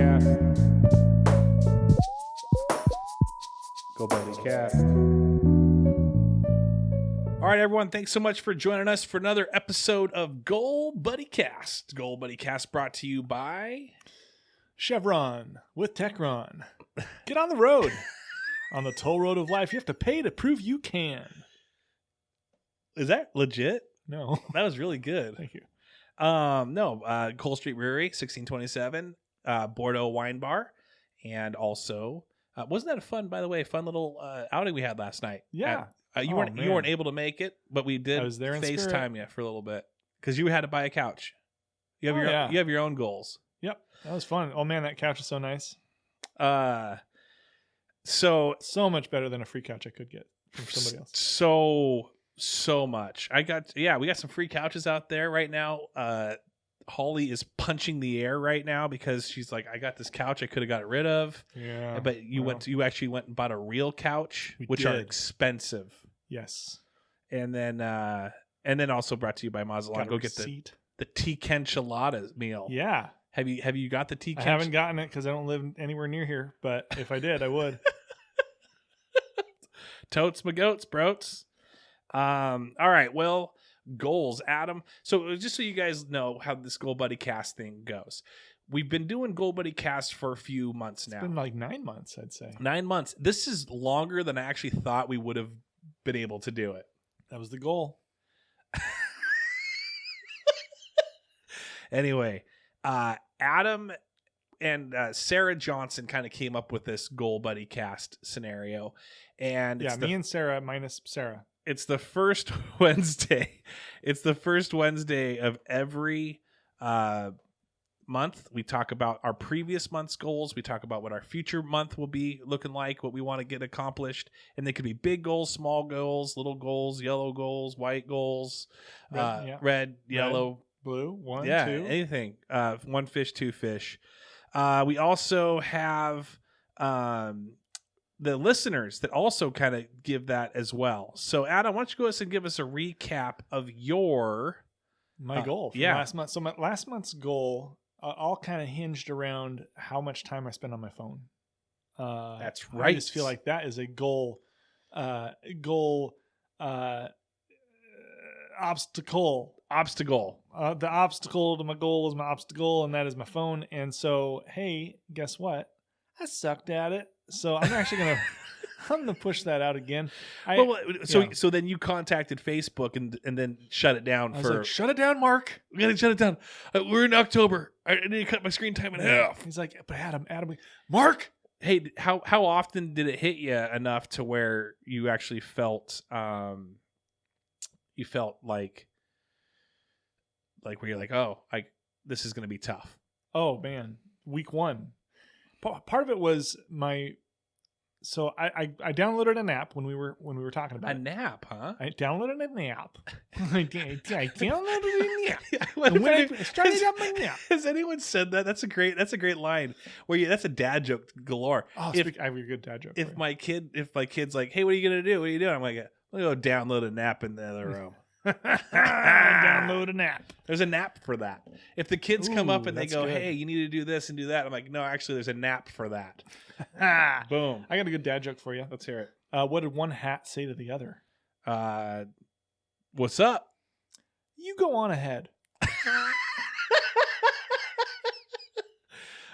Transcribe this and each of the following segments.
goalbuddycast. Goalbuddycast. All right, everyone. Thanks so much for joining us for another episode of Goal Buddy Cast. Goal Buddy Cast brought to you by Chevron with Techron. Get on the road. On the toll road of life, you have to pay to prove you can. Is that legit? No. That was really good. Thank you. Cole Street Brewery, 1627, Bordeaux Wine Bar, and also wasn't that a fun little outing we had last night? Yeah. You weren't able to make it, but we did. I was there in FaceTime you for a little bit because you had to buy a couch. You have your own goals. Yep, that was fun. Oh man, that couch is so nice. So much better than a free couch I could get from somebody else. So much. We got some free couches out there right now. Holly is punching the air right now because she's like, I got this couch I could have got rid of. Yeah. But you actually went and bought a real couch, which are expensive. Yes. And then also brought to you by Mazalon. Go get the Tea Enchiladas meal. Yeah. Have you got the Tea? I haven't gotten it because I don't live anywhere near here. But if I did, I would. Totes my goats, broats. All right. Well, goals, Adam. So just so you guys know how this Goal Buddy Cast thing goes, we've been doing Goal Buddy Cast for a few months now. It's been like 9 months, I'd say. 9 months. This is longer than I actually thought we would have been able to do it. That was the goal. Anyway, Adam and Sara Johnson kind of came up with this Goal Buddy Cast scenario, and me and Sara minus Sara. It's the first Wednesday. It's the first Wednesday of every month. We talk about our previous month's goals. We talk about what our future month will be looking like, what we want to get accomplished. And they could be big goals, small goals, little goals, yellow goals, white goals, red, yellow, blue, one, two. Anything. One fish, two fish. We also have the listeners that also kind of give that as well. So, Adam, why don't you go ahead and give us a recap of my goal from last month. So, my last month's goal all kind of hinged around how much time I spend on my phone. That's right. I just feel like that is a goal. Obstacle. The obstacle to my goal is my obstacle, and that is my phone. And so, hey, guess what? I sucked at it. So I'm actually gonna push that out again. So then you contacted Facebook and then shut it down. I was like, shut it down, Mark. We gotta shut it down. We're in October. I need to cut my screen time in half. He's like, but Adam, Mark. Hey, how often did it hit you enough to where you actually felt like where you're like, oh, this is gonna be tough. Oh man, week 1. Part of it was so I downloaded an app when we were talking about a nap, huh? I downloaded an app. I downloaded an app. I started up my nap. Has anyone said that? That's a great line. That's a dad joke galore. Oh, I have a good dad joke. If my kid's like, hey, what are you gonna do? What are you doing? I'm like, let me go download a nap in the other room. Download an app. There's a nap for that. If the kids come up and they go, good. hey, you need to do this and do that, I'm like, no, actually, there's a nap for that. Boom. I got a good dad joke for you. Let's hear it. What did one hat say to the other? What's up? You go on ahead.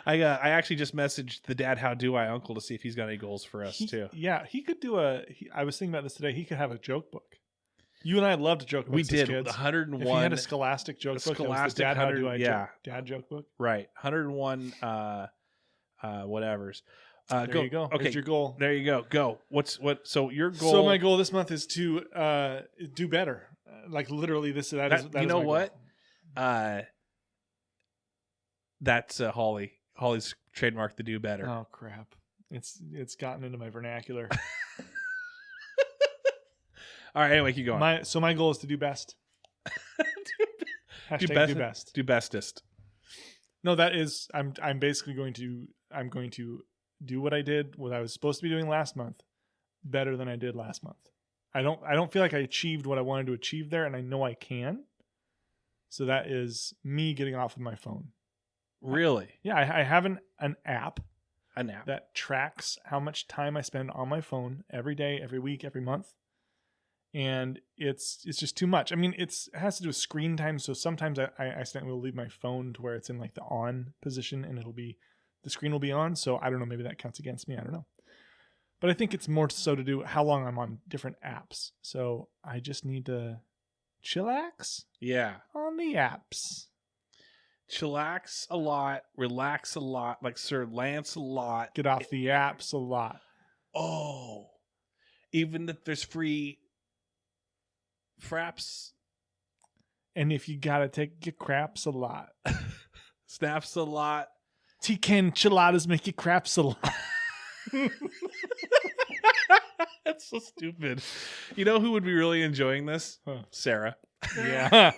I actually just messaged the dad how do I uncle to see if he's got any goals for us too. Yeah, he could do I was thinking about this today. He could have a joke book. You and I loved to joke books. We did. Kids. 101. If he had a Scholastic joke book, Scholastic dad, how do I dad joke book. Right. 101 whatevers. There you go. Okay. There's your goal. There you go. Go. So your goal. So my goal this month is to do better. Like literally that is you know what? Goal. That's Holly. Holly's trademark to do better. Oh crap. It's gotten into my vernacular. All right, anyway, keep going. My goal is to do best. do best. Do bestest. No, that is I'm basically going to do what I was supposed to be doing last month better than I did last month. I don't feel like I achieved what I wanted to achieve there, and I know I can. So that is me getting off of my phone. Really? Yeah, I have an app An app. that tracks how much time I spend on my phone every day, every week, every month. And it's just too much. I mean, it has to do with screen time. So sometimes I accidentally will leave my phone to where it's in like the on position and the screen will be on. So I don't know, maybe that counts against me. I don't know. But I think it's more so to do how long I'm on different apps. So I just need to chillax on the apps. Chillax a lot, relax a lot, like Sir Lancelot. Get off the apps a lot. Oh, even if there's free fraps, and if you gotta take your craps a lot, snaps a lot. T-can enchiladas make you craps a lot. That's so stupid. You know who would be really enjoying this? Huh. Sarah. Yeah.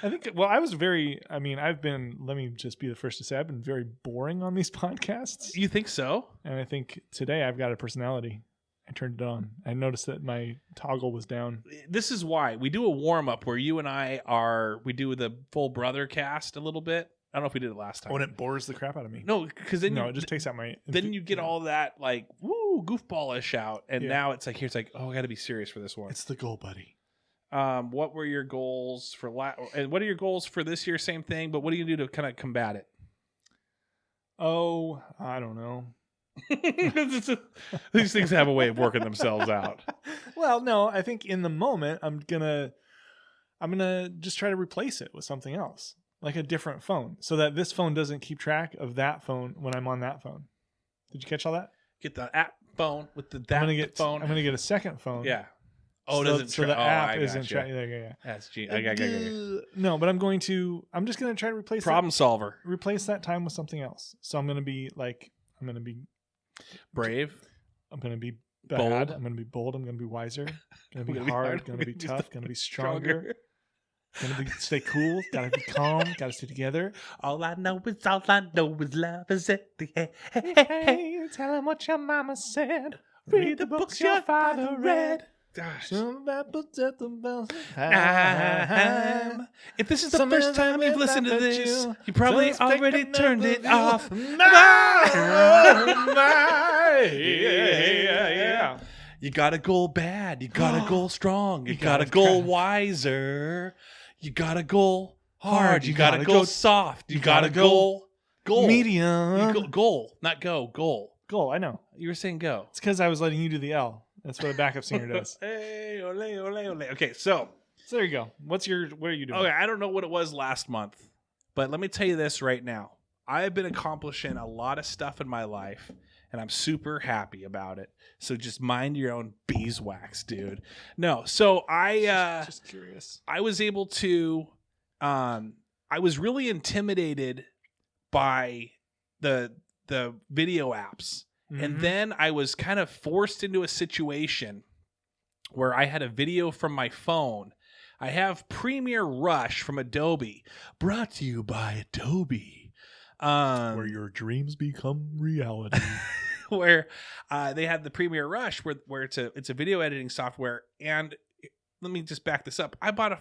I think, well, let me just be the first to say, I've been very boring on these podcasts. You think so? And I think today I've got a personality. I turned it on. I noticed that my toggle was down. This is why we do a warm up where you and we do the full brother cast a little bit. I don't know if we did it last time. Oh, and it bores the crap out of me. No, because then it just takes out my. Then you get all that like goofballish out, and now it's like I got to be serious for this one. It's the goal, buddy. What were your goals for and what are your goals for this year? Same thing, but what do you do to kind of combat it? Oh, I don't know. These things have a way of working themselves out. Well, no, I think in the moment I'm gonna just try to replace it with something else, like a different phone, so that this phone doesn't keep track of that phone when I'm on that phone. Did you catch all that? Get the app phone with I'm gonna get a second phone. Yeah. Oh, so the app isn't tracking. Yeah. That's I got. No, but I'm just gonna try to replace solver. Replace that time with something else. So I'm gonna be brave. I'm going to be bad. Bold. I'm going to be bold. I'm going to be wiser. Going to be hard. Going to be tough. Going to be stronger. Going to stay cool. Got to be calm. Got to stay together. All I know is love is at the end. Hey, tell him what your mama said. Read the books your father read. Gosh. If this is the first time you've listened to this, you probably already turned it off. Yeah. You gotta go bad. You gotta go strong. You gotta go wiser. You gotta go hard. You gotta go soft. You gotta go medium. Goal, not go. Goal. Goal. I know. You were saying go. It's because I was letting you do the L. That's what a backup singer does. Hey, ole, ole, ole. Okay, so there you go. What are you doing? Okay, I don't know what it was last month, but let me tell you this right now. I have been accomplishing a lot of stuff in my life, and I'm super happy about it. So just mind your own beeswax, dude. No, so just curious. I was able to I was really intimidated by the video apps. Mm-hmm. And then I was kind of forced into a situation where I had a video from my phone. I have Premiere Rush from Adobe, brought to you by Adobe. Where your dreams become reality. Where they had the Premiere Rush where it's a video editing software. And let me just back this up. I bought a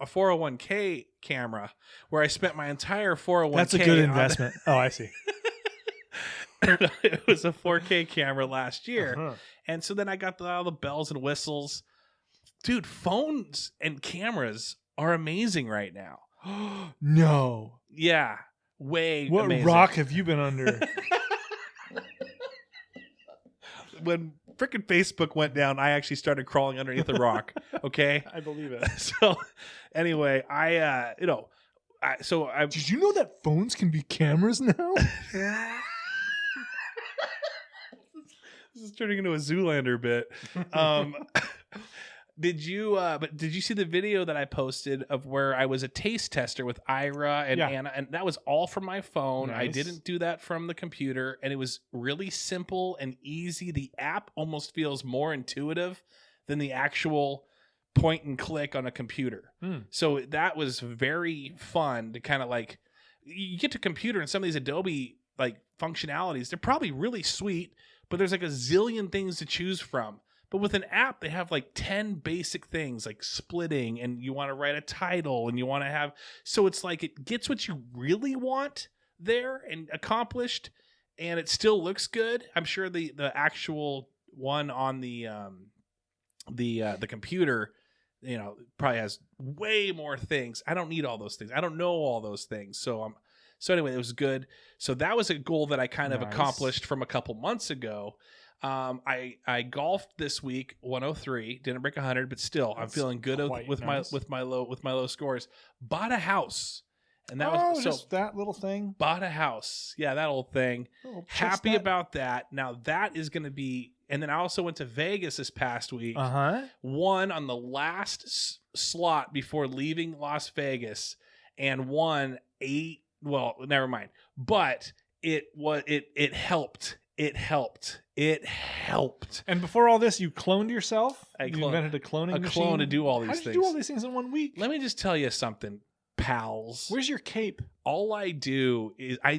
401k camera where I spent my entire 401k. That's a good investment. Oh, I see. It was a 4K camera last year. Uh-huh. And so then I got all the bells and whistles. Dude, phones and cameras are amazing right now. No. Yeah. What amazing. Rock have you been under? When freaking Facebook went down, I actually started crawling underneath the rock. Okay? I believe it. So anyway, did you know that phones can be cameras now? This is turning into a Zoolander bit. Did you see the video that I posted of where I was a taste tester with Ira and Anna, and that was all from my phone. Nice. I didn't do that from the computer, and it was really simple and easy. The app almost feels more intuitive than the actual point and click on a computer. So that was very fun to kind of like, you get to computer and some of these Adobe like functionalities, they're probably really sweet, but there's like a zillion things to choose from. But with an app, they have like 10 basic things like splitting, and you want to write a title, and you want to have, so it's like it gets what you really want, there and accomplished, and it still looks good. I'm sure the actual one on the computer, probably has way more things. I don't need all those things. I don't know all those things. So anyway, it was good. So that was a goal that I kind of accomplished from a couple months ago. I golfed this week, 103, didn't break 100, but still I'm feeling good with my low scores. Bought a house. And that was just that little thing. Bought a house. Yeah, that old thing. Happy about that. Now that is going to be, and then I also went to Vegas this past week. Won on the last slot before leaving Las Vegas, and won 8. Well, never mind. But it helped. It helped. And before all this, you cloned yourself? You invented a cloning machine? Clone to do all these things. How did you do all these things in 1 week? Let me just tell you something, pals. Where's your cape? All I do is I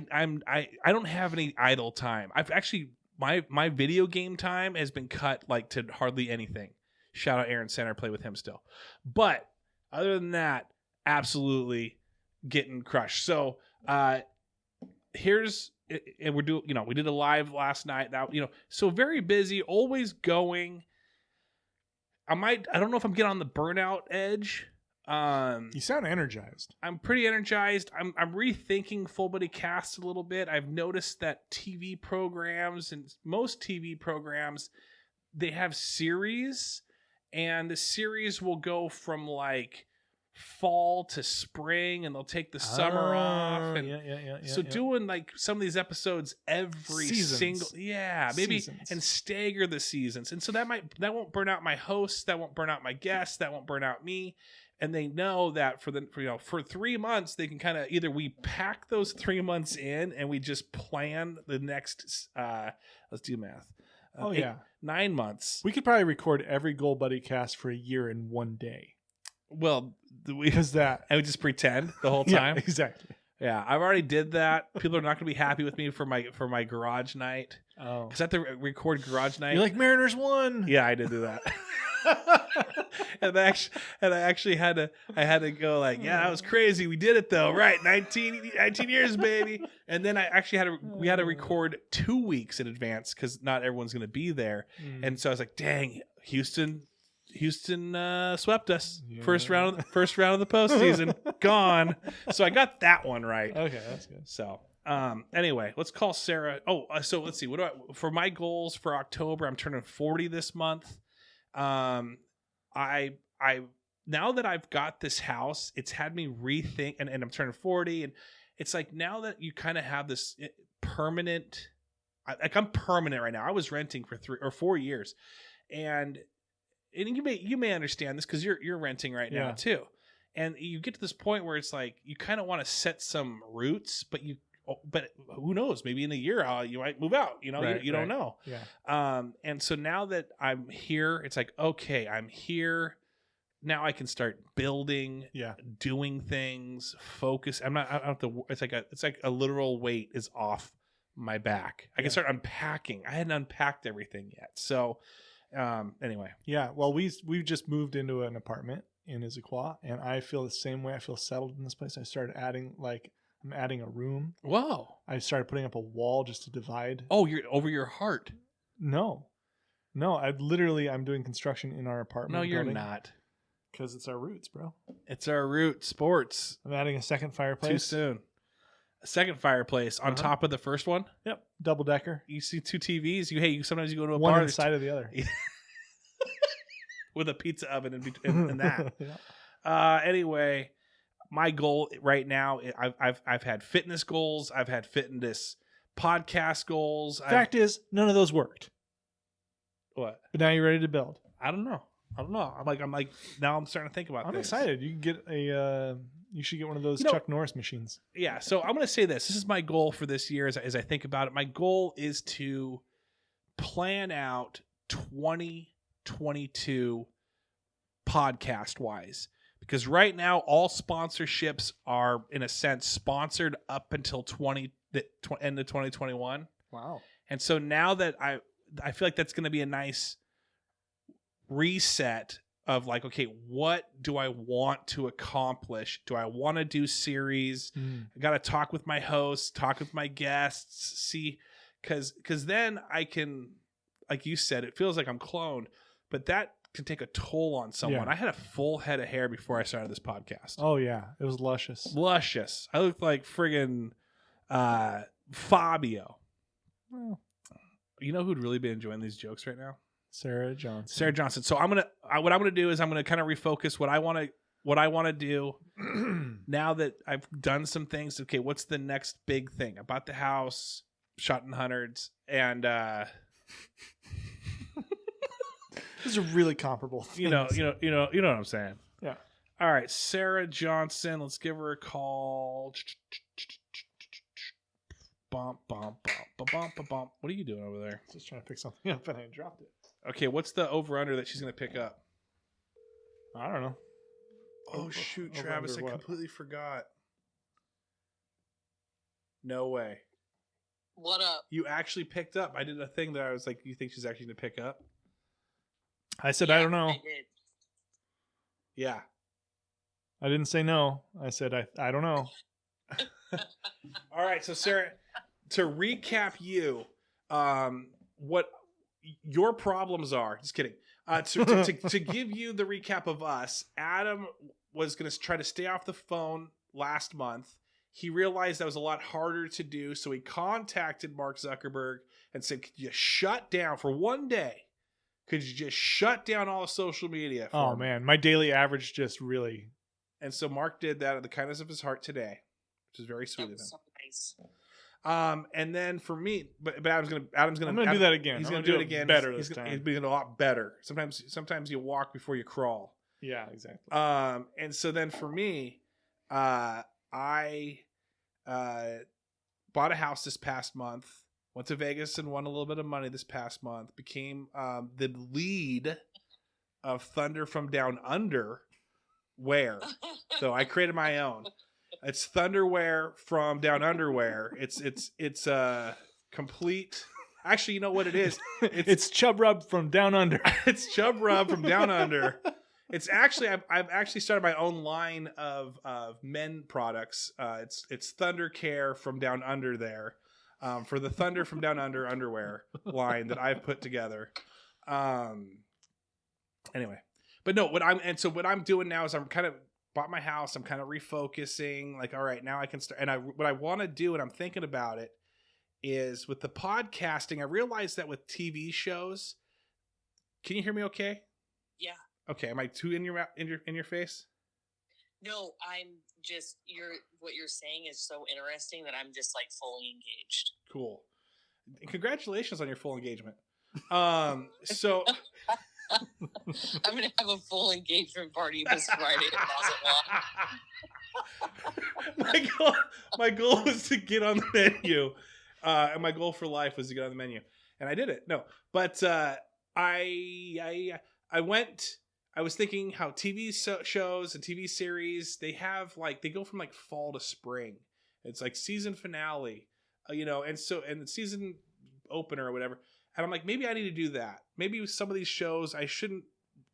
don't have any idle time. I've actually my video game time has been cut like to hardly anything. Shout out Aaron Center, play with him still. But other than that, absolutely getting crushed. So here's, and we did a live last night. That so very busy, always going. I don't know if I'm getting on the burnout edge. You sound energized. I'm pretty energized. I'm rethinking Full Buddy Cast a little bit. I've noticed that TV programs, and most TV programs, they have series, and the series will go from like fall to spring, and they'll take the summer off, and doing like some of these episodes every single maybe seasons. And stagger the seasons, and so that won't burn out my hosts, that won't burn out my guests, that won't burn out me. And they know that for 3 months they can kind of either we pack those 3 months in and we just plan the next let's do math 9 months. We could probably record every Goal Buddy cast for a year in 1 day. Well, because that I would just pretend the whole time. Yeah, exactly. Yeah, I've already did that. People are not going to be happy with me for my garage night. Oh, because I have to record garage night. You're like Mariners won. Yeah, I did do that. and I actually had to go like, yeah, that was crazy. We did it though, right? 19 years, baby. And then we had to record 2 weeks in advance because not everyone's going to be there. And so I was like, dang, Houston swept us. First round of the postseason, gone. So I got that one right. Okay, that's good. So anyway, let's call Sara. So let's see. For my goals for October? I'm turning 40 this month. I now that I've got this house, it's had me rethink, and I'm turning 40, and it's like now that you kind of have this permanent, I'm permanent right now. I was renting for 3 or 4 years, and you may understand this because you're renting right now too, and you get to this point where it's like you kind of want to set some roots, but who knows? Maybe in a year you might move out. You don't know. Yeah. And so now that I'm here, it's like, okay, I'm here. Now I can start building, doing things, focus. I don't have to. It's like a literal weight is off my back. I can start unpacking. I hadn't unpacked everything yet. So anyway. Yeah. Well, we've just moved into an apartment in Issaquah, and I feel the same way. I feel settled in this place. I started I'm adding a room. Whoa. I started putting up a wall just to divide. Oh, you're over your heart. No, I'm doing construction in our apartment. No, you're not. Because it's our roots, bro. It's our root sports. I'm adding a second fireplace. Too soon. A second fireplace on top of the first one? Yep. Double decker. You see 2 TVs. Sometimes you go to a one bar. One inside of the other. With a pizza oven in that. Anyway, my goal right now, I've had fitness goals. I've had fitness podcast goals. Fact is, none of those worked. What? But now you're ready to build. I don't know. I'm like now I'm starting to think about I'm things. excited. You can get you should get one of those Chuck Norris machines. Yeah. So I'm going to say this. This is my goal for this year as I think about it. My goal is to plan out 2022 podcast wise. Because right now, all sponsorships are, in a sense, sponsored up until end of 2021. Wow. And so now that I feel like that's going to be a nice reset of like, okay, what do I want to accomplish? Do I want to do series? I got to talk with my hosts, talk with my guests, see, because then I can, like you said, it feels like I'm cloned, but that can take a toll on someone. Yeah. I had a full head of hair before I started this podcast. Oh yeah, it was luscious. Luscious. I looked like friggin' Fabio. Well, You know who'd really be enjoying these jokes right now? Sarah Johnson. Sarah Johnson. So what I'm gonna do is I'm gonna kind of refocus what I want to do now that I've done some things. Okay, what's the next big thing? I bought the house, shot in hundreds, and These are really comparable things. you know what I'm saying. Yeah. All right, Sarah Johnson. Let's give her a call. Bump, bump, bump, bump, bump, bump. What are you doing over there? Just trying to pick something up and I dropped it. Okay, what's the over-under that she's going to pick up? I don't know. Oh, shoot, Over-under Travis, I what? completely forgot. No way. What up? You actually picked up. I did a thing that I was like, you think she's actually going to pick up? I said I don't know. I did. Yeah. I didn't say no. I said I don't know. All right, so Sarah, to recap you, what your problems are. Just kidding. To give you the recap of us, Adam was going to try to stay off the phone last month. He realized that was a lot harder to do, so he contacted Mark Zuckerberg and said, could you shut down for one day? Could you just shut down all of social media for Oh me? man, my daily average just really. And so Mark did that out of the kindness of his heart today, which is very sweet That of him. was so nice. And then for me, but Adam's gonna I'm gonna do that again. He's I'm gonna gonna do it again. better He's this gonna time. be a lot better. Sometimes you walk before you crawl. Yeah, exactly. And so then for me, I bought a house this past month. Went to Vegas and won a little bit of money this past month. Became the lead of Thunder from Down Under. Wear. So I created my own. It's Thunderwear from Down Underwear. It's complete. Actually, you know what it is? It's Chub Rub from Down Under. It's Chub Rub from Down Under. It's actually I've actually started my own line of men products. It's Thunder Care from Down Under there, for the Thunder from Down Under underwear line that I've put together. Anyway, but no, what I'm doing now is I'm kind of bought my house. I'm kind of refocusing. Like, all right, now I can start. And what I want to do, and I'm thinking about it, is with the podcasting. I realized that with TV shows. Can you hear me? Okay. Yeah. Okay. Am I too in your face? No, I'm just what you're saying is so interesting that I'm just like fully engaged. Cool. Congratulations on your full engagement. So I'm gonna have a full engagement party this Friday at Plaza my goal was to get on the menu, and my goal for life was to get on the menu, and I did it. No, but I went. I was thinking how TV shows and TV series, they go from like fall to spring. It's like season finale, and the season opener or whatever. And I'm like, maybe I need to do that. Maybe some of these shows I shouldn't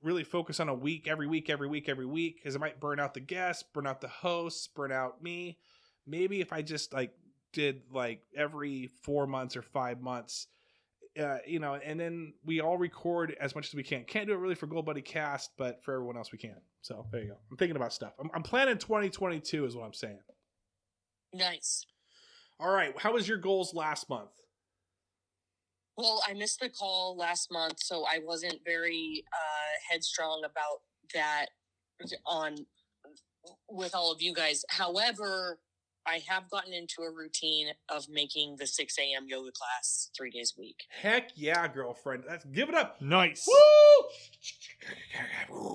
really focus on every week, because it might burn out the guests, burn out the hosts, burn out me. Maybe if I just like did like every 4 months or 5 months, and then we all record as much as we can. Can't do it really for goalbuddycast, but for everyone else we can. So there you go. I'm thinking about stuff. I'm planning 2022 is what I'm saying. Nice. All right. How was your goals last month? Well, I missed the call last month, so I wasn't very headstrong about that with all of you guys. However, I have gotten into a routine of making the 6 a.m. yoga class 3 days a week. Heck yeah, girlfriend. Give it up. Nice. Woo!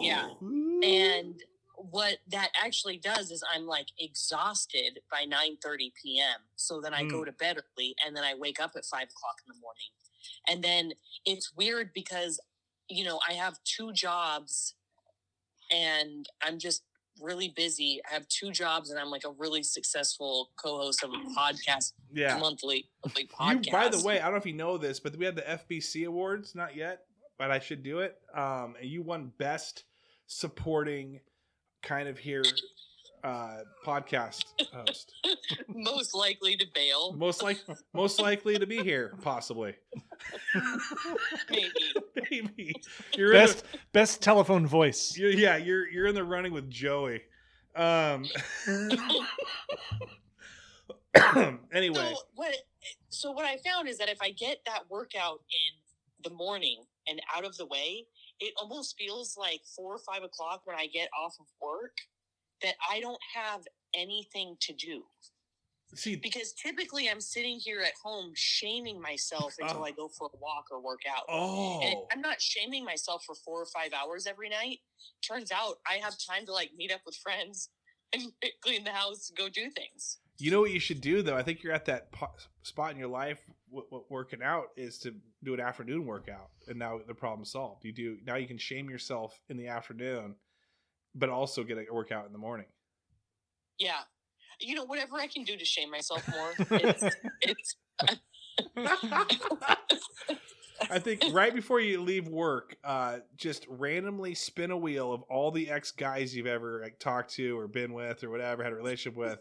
Yeah. And what that actually does is I'm like exhausted by 9:30 p.m. So then I go to bed early and then I wake up at 5 o'clock in the morning. And then it's weird because, I have 2 jobs and I'm just really busy. I have 2 jobs and I'm like a really successful co-host of a podcast, monthly podcast. By the way, I don't know if you know this, but we had the FBC Awards, not yet, but I should do it. And you won best supporting kind of here podcast host. Most likely to bail. Most likely to be here, possibly. Maybe. You're best telephone voice. You're in the running with Joey. Anyway. So what I found is that if I get that workout in the morning and out of the way, it almost feels like 4 or 5 o'clock when I get off of work that I don't have anything to do. See, because typically I'm sitting here at home shaming myself until I go for a walk or work out. And I'm not shaming myself for 4 or 5 hours every night. Turns out I have time to like meet up with friends and clean the house, go do things. You know what you should do though? I think you're at that spot in your life. What working out is to do an afternoon workout, and now the problem's solved. Now you can shame yourself in the afternoon, but also get a workout in the morning. Yeah. Whatever I can do to shame myself more, it's I think right before you leave work, just randomly spin a wheel of all the ex-guys you've ever like talked to or been with or whatever, had a relationship with,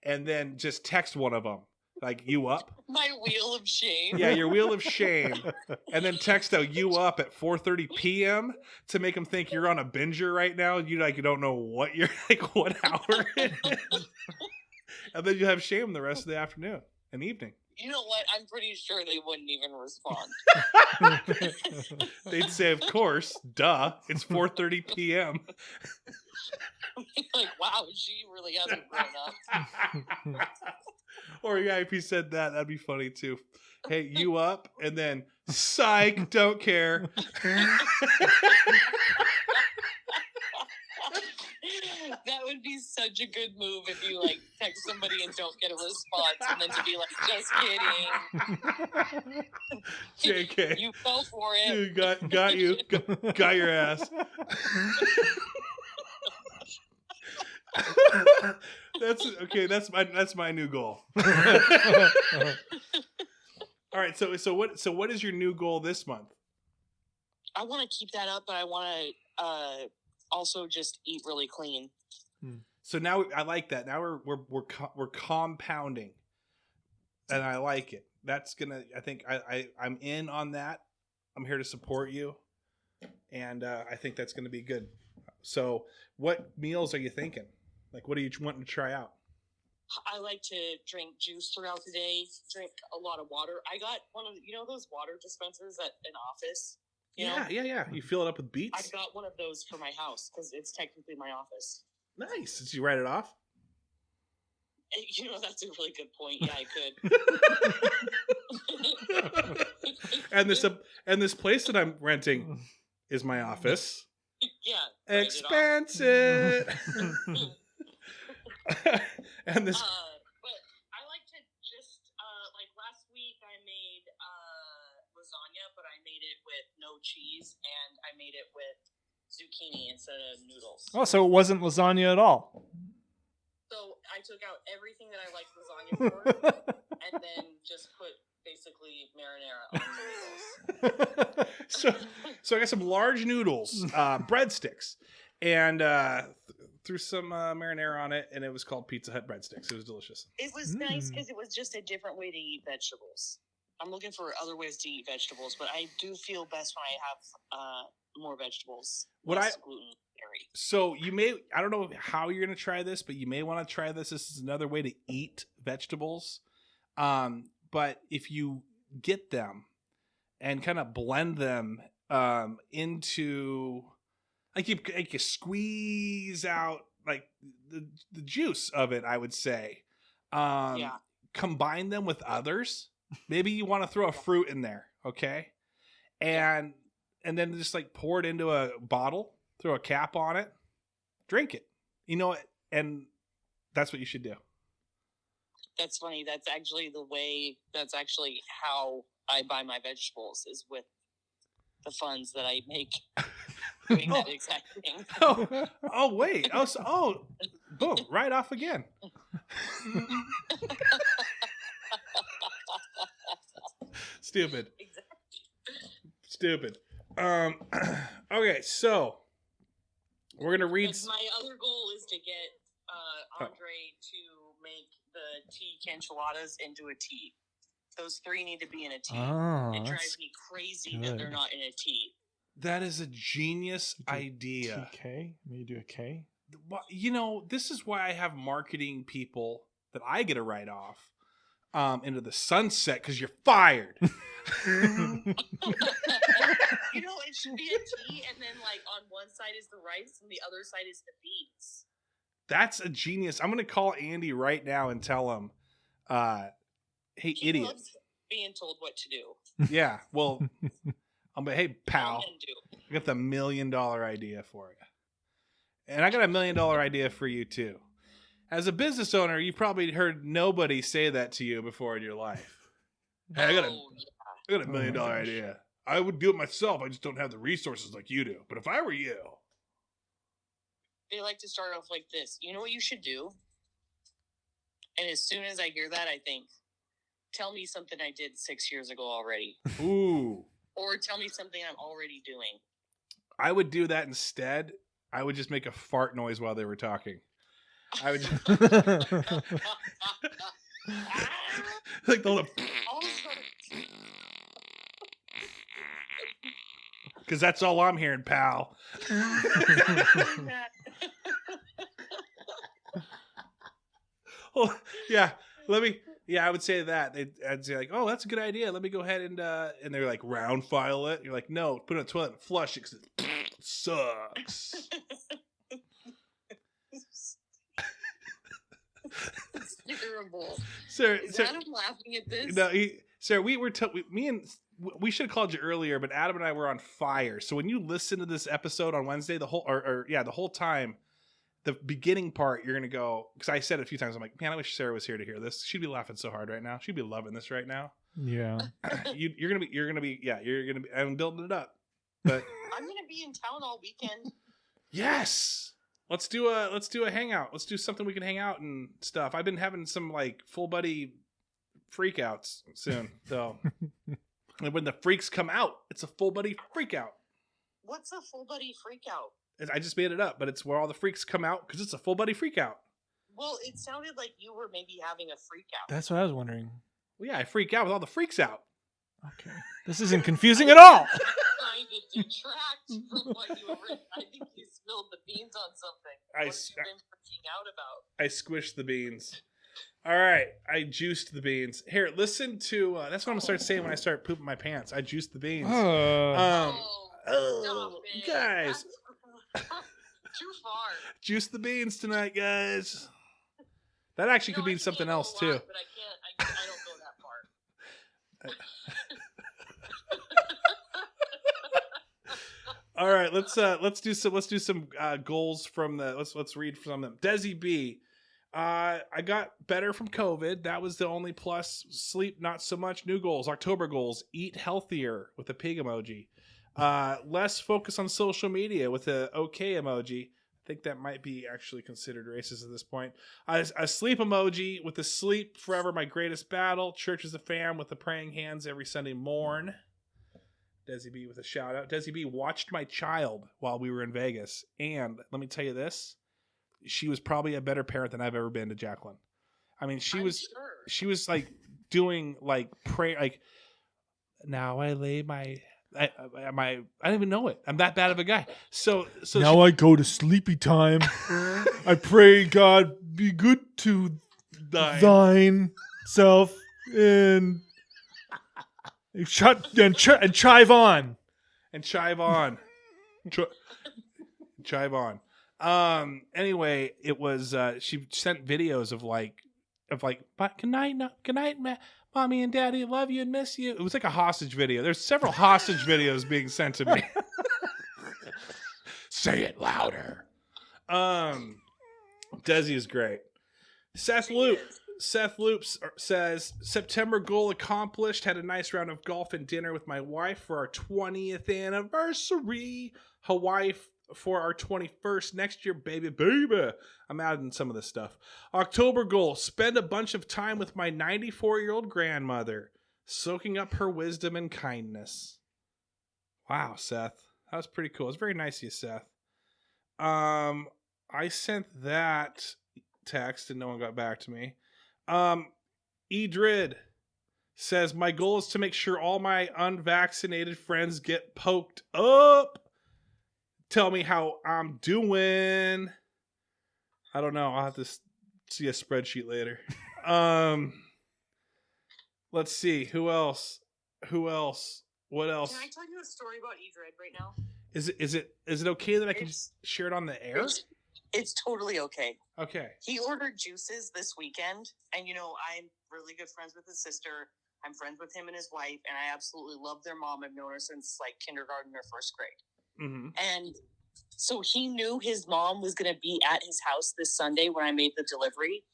and then just text one of them. Like, you up? My wheel of shame. Yeah, your wheel of shame. And then text a you up at 4:30 p.m. to make them think you're on a binger right now. You don't know what you're like, what hour it is. And then you have shame the rest of the afternoon and evening. You know what? I'm pretty sure they wouldn't even respond. They'd say, of course, duh. It's 4:30 p.m. Like, wow, she really hasn't grown up. Or yeah, if he said that, that'd be funny too. Hey, you up? And then, psych, don't care. That would be such a good move if you like text somebody and don't get a response, and then to be like, just kidding. JK. You fell for it. Dude, got you. Got your ass. That's okay. That's my new goal. All right. So what is your new goal this month? I want to keep that up, but I want to also just eat really clean. So now I like that. Now we're compounding, and I like it. That's gonna. I think I'm in on that. I'm here to support you, and I think that's gonna be good. So, what meals are you thinking? Like, what are you wanting to try out? I like to drink juice throughout the day, drink a lot of water. I got one of those water dispensers at an office. Yeah. You fill it up with beets? I got one of those for my house because it's technically my office. Nice. Did you write it off? That's a really good point. Yeah, I could. and this place that I'm renting is my office. Yeah. Expensive. And this. But I like to just like last week I made lasagna, but I made it with no cheese and I made it with zucchini instead of noodles. Oh, so it wasn't lasagna at all. So I took out everything that I liked lasagna for, and then just put basically marinara on the noodles. So I got some large noodles, breadsticks, and threw some marinara on it, and it was called Pizza Hut breadsticks. It was delicious. It was nice because it was just a different way to eat vegetables. I'm looking for other ways to eat vegetables, but I do feel best when I have more vegetables. Less gluten. So I don't know how you're going to try this, but you may want to try this. This is another way to eat vegetables. But if you get them and kind of blend them into, like you squeeze out like the juice of it, I would say. Combine them with others. Maybe you want to throw a fruit in there, okay? And then just like pour it into a bottle. Throw a cap on it, drink it. And that's what you should do. That's funny. That's actually how I buy my vegetables, is with the funds that I make doing that exact thing. Oh, wait. Boom, right off again. Stupid. Exactly. Stupid. Okay, so We're gonna read. And my other goal is to get Andre to make the tea enchiladas into a tea. Those 3 need to be in a tea. Oh, it drives me crazy that they're not in a tea. That is a genius idea. TK? Maybe do a K? You know, this is why I have marketing people that I get to write off into the sunset, because you're fired. You know, it should be a tea, and then like on one side is the rice and the other side is the beans. That's a genius. I'm going to call Andy right now and tell him, hey, He idiot. loves being told what to do. Yeah, well, I'm like, hey, pal, All men do. I got the $1 million idea for you. And I got a $1 million idea for you, too. As a business owner, you've probably heard nobody say that to you before in your life. Hey, I got a $1 million idea. I would do it myself. I just don't have the resources like you do. But if I were you... They like to start off like this. You know what you should do? And as soon as I hear that, I think, tell me something I did 6 years ago already. Ooh. Or tell me something I'm already doing. I would do that instead. I would just make a fart noise while they were talking. I would just... like the little... Because that's all I'm hearing, pal. Well, yeah, I would say that. I'd say like, oh, that's a good idea. Let me go ahead and they're like, round file it. You're like, no, put it in the toilet and flush it because it sucks. It's terrible. Sir, Is Adam laughing at this? No, Sarah, we should have called you earlier, but Adam and I were on fire. So when you listen to this episode on Wednesday, the whole time, the beginning part, you're gonna go, because I said it a few times. I'm like, man, I wish Sarah was here to hear this. She'd be laughing so hard right now. She'd be loving this right now. Yeah. You're gonna be. I'm building it up, but I'm gonna be in town all weekend. Yes. Let's do a hangout. Let's do something we can hang out and stuff. I've been having some like full buddy freakouts soon, though. And when the freaks come out, it's a full buddy freakout. What's a full buddy freakout? I just made it up, but it's where all the freaks come out because it's a full buddy freakout. Well, it sounded like you were maybe having a freakout. That's what I was wondering. Well, yeah, I freak out with all the freaks out. Okay. This isn't confusing at all. Trying to detract from what you were. I think you spilled the beans on something. What have you been freaking out about? I squished the beans. All right, I juiced the beans. Here, listen to. That's what I'm gonna start saying when I start pooping my pants. I juiced the beans. Stop it. Guys, That's too far. Juice the beans tonight, guys. That actually could mean something else too. But I don't go that far. All right, let's do some goals from the let's read from them. Desi B, I got better from COVID. That was the only plus. Sleep not so much. New goals. October goals: eat healthier with a pig emoji. Less focus on social media with a okay emoji. I think that might be actually considered racist at this point. A sleep emoji with a sleep forever my greatest battle. Church as a fam with the praying hands every Sunday morn. Desi B with a shout out. Desi B watched my child while we were in Vegas. And let me tell you this, she was probably a better parent than I've ever been to Jacqueline. I mean, she was like doing like pray, like now I lay my, I don't even know it. I'm that bad of a guy. So now I go to sleepy time. I pray God be good to thine self and chive on. Chive on. Anyway, it was she sent videos of like good night, mommy and daddy, love you and miss you. It was like a hostage video. There's several hostage videos being sent to me. Say it louder. Desi is great. Seth Loops says, September goal accomplished. Had a nice round of golf and dinner with my wife for our 20th anniversary. Hawaii for our 21st next year, baby. I'm adding some of this stuff. October goal, spend a bunch of time with my 94-year-old grandmother, soaking up her wisdom and kindness. Wow, Seth. That was pretty cool. It was very nice of you, Seth. I sent that text and no one got back to me. Edrid says, my goal is to make sure all my unvaccinated friends get poked up. Tell me how I'm doing. I don't know. I'll have to see a spreadsheet later. Let's see. Who else? What else? Can I tell you a story about Edred right now? Is it okay that I can just share it on the air? It's totally okay. Okay. He ordered juices this weekend, and I'm really good friends with his sister. I'm friends with him and his wife, and I absolutely love their mom. I've known her since like kindergarten or first grade. Mm-hmm. And so he knew his mom was going to be at his house this Sunday when I made the delivery.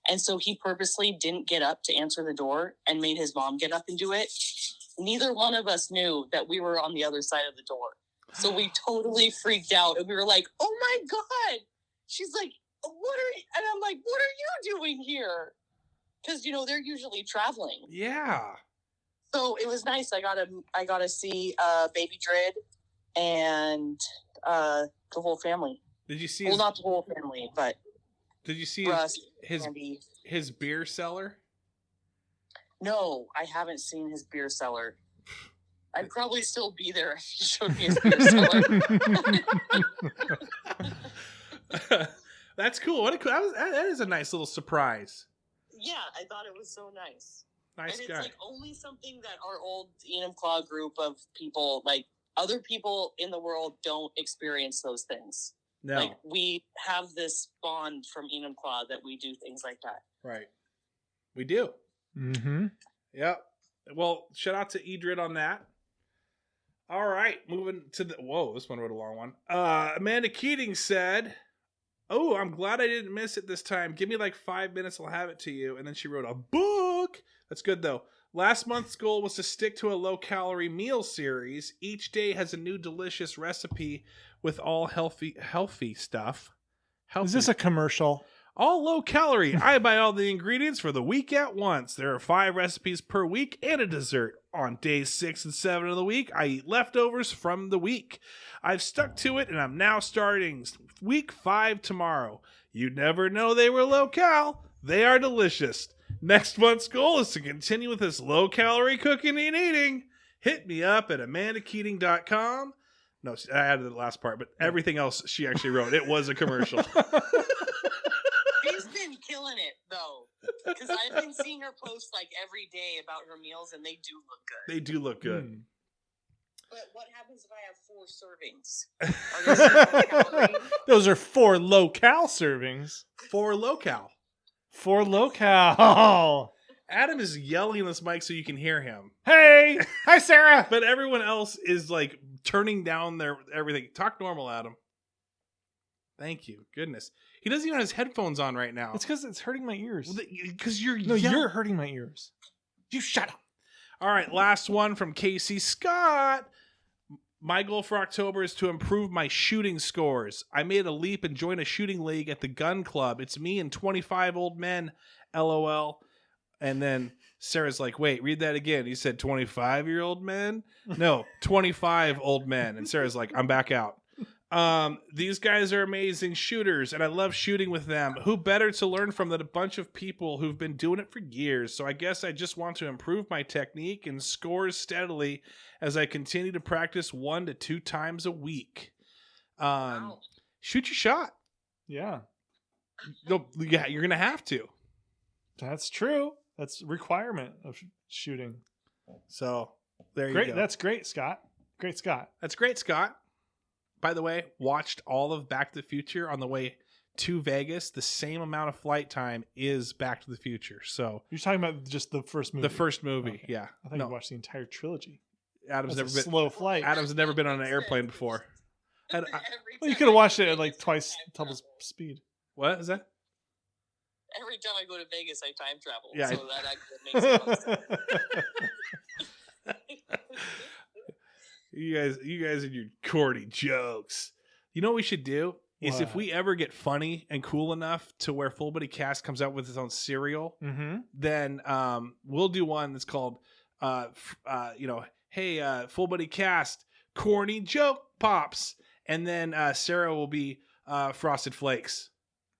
And so he purposely didn't get up to answer the door and made his mom get up and do it. Neither one of us knew that we were on the other side of the door. So we totally freaked out, and we were like, oh my God. She's like, and I'm like, what are you doing here? Because, they're usually traveling. Yeah. So it was nice. I got to see baby Dred and the whole family. Did you see not the whole family, but did you see Russ, his beer cellar? No, I haven't seen his beer cellar. I'd probably still be there if he showed me his beer cellar. That's cool. That is a nice little surprise. Yeah, I thought it was so nice. Nice and guy. It's like only something that our old Enum Claw group of people, like other people in the world, don't experience those things. No. Like we have this bond from Enum Claw that we do things like that. Right. We do. Mm-hmm. Yep. Well, shout out to Edred on that. All right, moving to this one wrote a long one. Amanda Keating said, oh, I'm glad I didn't miss it this time. Give me like 5 minutes, I'll have it to you. And then she wrote a book. That's good, though. Last month's goal was to stick to a low-calorie meal series. Each day has a new delicious recipe with all healthy stuff. Is this a commercial? All low calorie. I buy all the ingredients for the week at once. There are 5 recipes per week and a dessert. On days 6 and 7 of the week, I eat leftovers from the week. I've stuck to it, and I'm now starting week 5 tomorrow. You'd never know they were low cal. They are delicious. Next month's goal is to continue with this low calorie cooking and eating. Hit me up at amandakeating.com. No, I added the last part, but everything else she actually wrote. It was a commercial. She's been killing it, though. Because I've been seeing her post like every day about her meals, and they do look good. They do look good. But what happens if I have 4 servings? Are they low-calorie? Those are 4 low-cal servings. 4 low-cal. 4 low-cal. Adam is yelling in this mic so you can hear him. Hey! Hi, Sarah! But everyone else is like turning down their everything. Talk normal, Adam. Thank you. Goodness. He doesn't even have his headphones on right now. It's because it's hurting my ears. Because you're hurting my ears. You shut up. All right, last one from Casey Scott. My goal for October is to improve my shooting scores. I made a leap and joined a shooting league at the gun club. It's me and 25 old men, LOL. And then Sarah's like, wait, read that again. He said 25-year-old men? No, 25 old men. And Sarah's like, I'm back out. These guys are amazing shooters, and I love shooting with them. Who better to learn from than a bunch of people who've been doing it for years? So I guess I just want to improve my technique and scores steadily as I continue to practice 1 to 2 times a week. Wow. Shoot your shot. Yeah. No, yeah, you're gonna have to. That's true. That's a requirement of shooting. So there you go. That's great, Scott. Great, Scott. That's great, Scott. By the way, watched all of Back to the Future on the way to Vegas. The same amount of flight time is Back to the Future. So you're talking about just the first movie. The first movie, okay. Yeah. I thought you watched the entire trilogy. Adam's never been slow flight. Adam's never been on an airplane before. Well, you could have watched it at like twice double speed. What is that? Every time I go to Vegas, I time travel. Yeah. So that actually makes sense. You guys and your corny jokes. You know what we should do? Is if we ever get funny and cool enough to where Full Buddy Cast comes out with its own cereal, then we'll do one that's called, hey, Full Buddy Cast, corny joke pops. And then Sarah will be Frosted Flakes.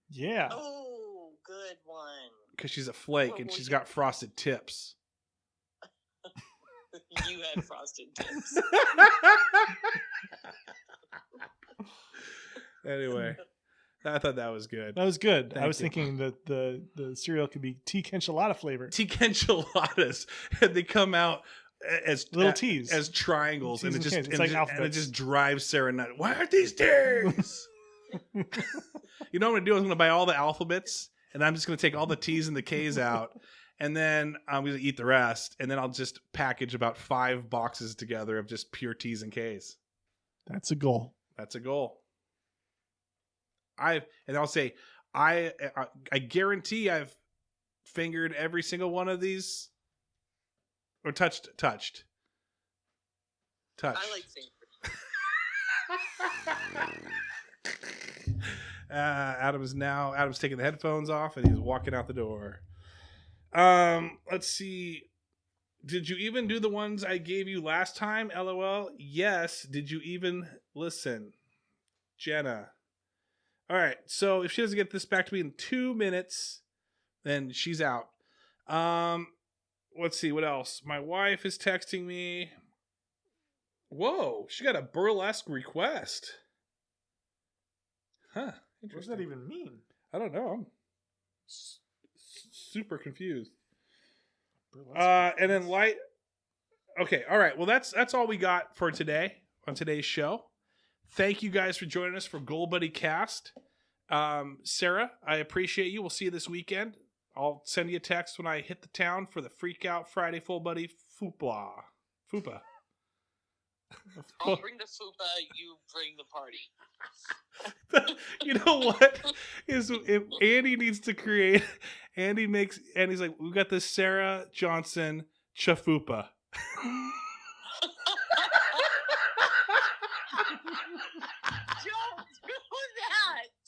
Yeah. Oh, good one. Because she's a flake and she's got frosted tips. You had frosted tips. Anyway, I thought that was good. That was good. Thank I was you. thinking that the cereal could be tea enchilada flavor. Tikka enchiladas, and they come out as Little teas. as triangles, and Teas it and just cans. It's and, like just, and it alphabets. just drives Sarah nuts. Why aren't these teas? You know what I'm gonna do? I'm gonna buy all the alphabets, and I'm just gonna take all the T's and the K's out, and then I'm gonna eat the rest, and then I'll just package about 5 boxes together of just pure T's and K's. That's a goal. That's a goal. I'll say I guarantee I've fingered every single one of these, or touched. Touch. I like fingers. Adam's taking the headphones off and he's walking out the door. Let's see. Did you even do the ones I gave you last time? LOL. Yes. Did you even listen? Jenna. All right. So if she doesn't get this back to me in 2 minutes, then she's out. Let's see what else. My wife is texting me. Whoa, she got a burlesque request. Huh. What does that even mean? I don't know. I'm super confused. And then light. Okay, all right. Well, that's all we got for today on today's show. Thank you guys for joining us for Goal Buddy Cast. Sarah, I appreciate you. We'll see you this weekend. I'll send you a text when I hit the town for the Freak Out Friday Full Buddy Fupa. I'll bring the fupa, you bring the party. You know what? Is if Andy needs to create, Andy's like, we got this Sarah Johnson Chafupa. Don't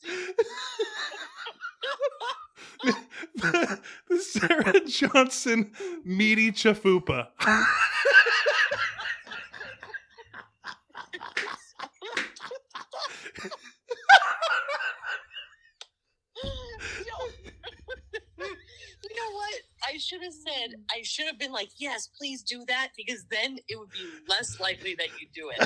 do that! The Sarah Johnson meaty Chafupa. You know what? I should have been like, yes, please do that, because then it would be less likely that you do it.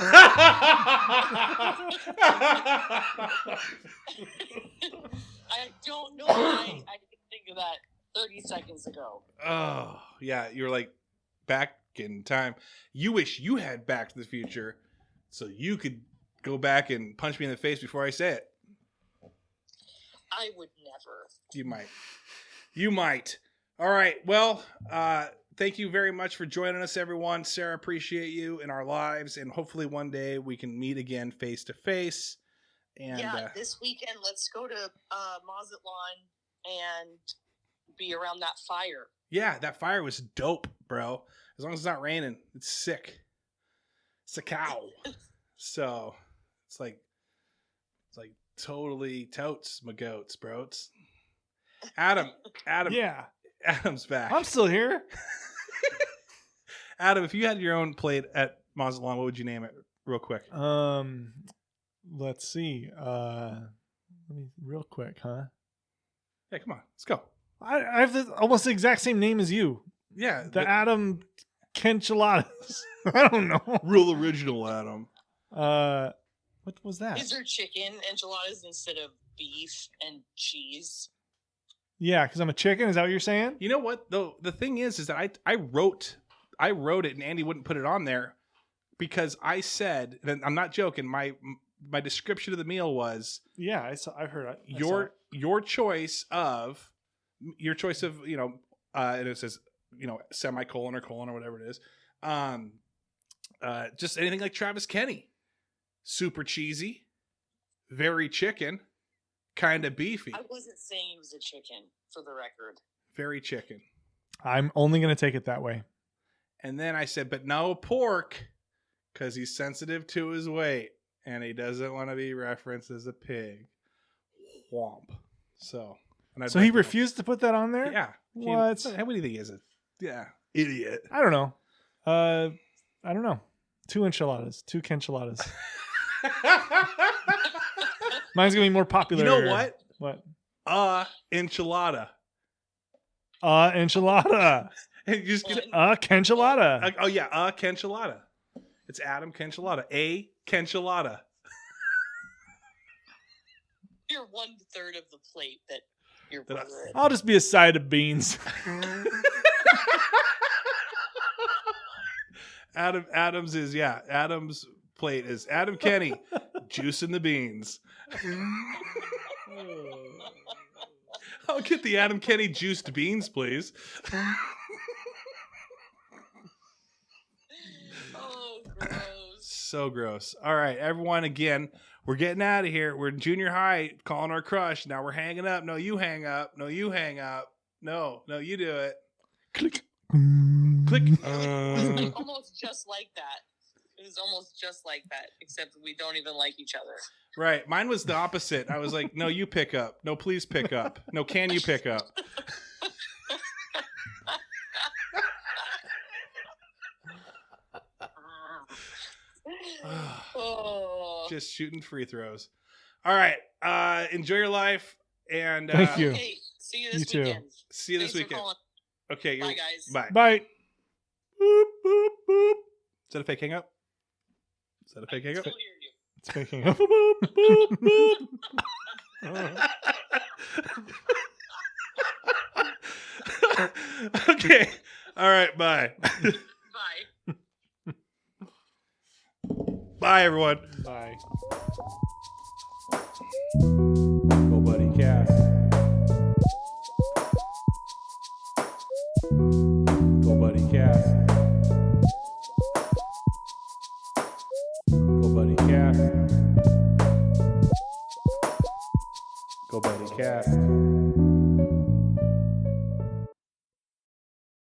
I don't know why I didn't think of that 30 seconds ago. Oh, yeah. You're like back in time. You wish you had Back to the Future so you could go back and punch me in the face before I say it. I would never. You might. All right. Well, thank you very much for joining us, everyone. Sarah, appreciate you in our lives, and hopefully one day we can meet again face to face. And this weekend, let's go to Mazatlan and be around that fire. Yeah, that fire was dope, bro. As long as it's not raining, it's sick. It's a cow. So it's like totally totes my goats, bro. Adam. Yeah. Adam's back. I'm still here. Adam, if you had your own plate at Mazatlan, what would you name it real quick? Let's see. Real quick, huh? Yeah, come on. Let's go. I have almost the exact same name as you. Yeah. The Adam Kenchiladas. I don't know. Real original, Adam. What was that? Is there chicken enchiladas instead of beef and cheese? Yeah, because I'm a chicken. Is that what you're saying? You know what, though? The thing is that I wrote it and Andy wouldn't put it on there because I said, and I'm not joking, my description of the meal was, yeah, I've heard it. Your choice of and it says, semicolon or colon or whatever it is. Just anything like Travis Kenney. Super cheesy, very chicken, kind of beefy. I wasn't saying he was a chicken, for the record. Very chicken. I'm only going to take it that way. And then I said, but no pork, because he's sensitive to his weight, and he doesn't want to be referenced as a pig. Whomp. So he refused to put that on there? Yeah. What? What do you think is it? Yeah. Idiot. I don't know. I don't know. 2 enchiladas. 2 Kenchiladas. Mine's gonna be more popular. You know what? What? Enchilada. Enchilada. And you just get Kenchilada. oh yeah, Kenchilada. It's Adam Kenchilada. A Kenchilada. You're 1/3 of the plate that your brother is. I'll just be a side of beans. Adam's plate is Adam Kenney, juicing the beans. I'll get the Adam Kenney juiced beans, please. Oh, gross. So gross. All right, everyone, again, we're getting out of here. We're in junior high calling our crush. Now we're hanging up. No, you hang up. No, you hang up. No, you do it. Click. Click. It was like almost just like that. It was almost just like that, except we don't even like each other. Right. Mine was the opposite. I was like, no, you pick up. No, please pick up. No, can you pick up? Just shooting free throws. All right. Enjoy your life. And Thank you. Hey, see you this You too. weekend. See you this Thanks for weekend. calling. Okay. Bye, guys. Bye. Bye. Boop, boop, boop. Is that a fake hang up? Is that a fake hang up? Still hear you. It's picking up. Boop, boop, boop. Okay. All right. Bye. Bye. Bye, everyone. Bye. goalbuddycast. goalbuddycast. goalbuddycast. goalbuddycast.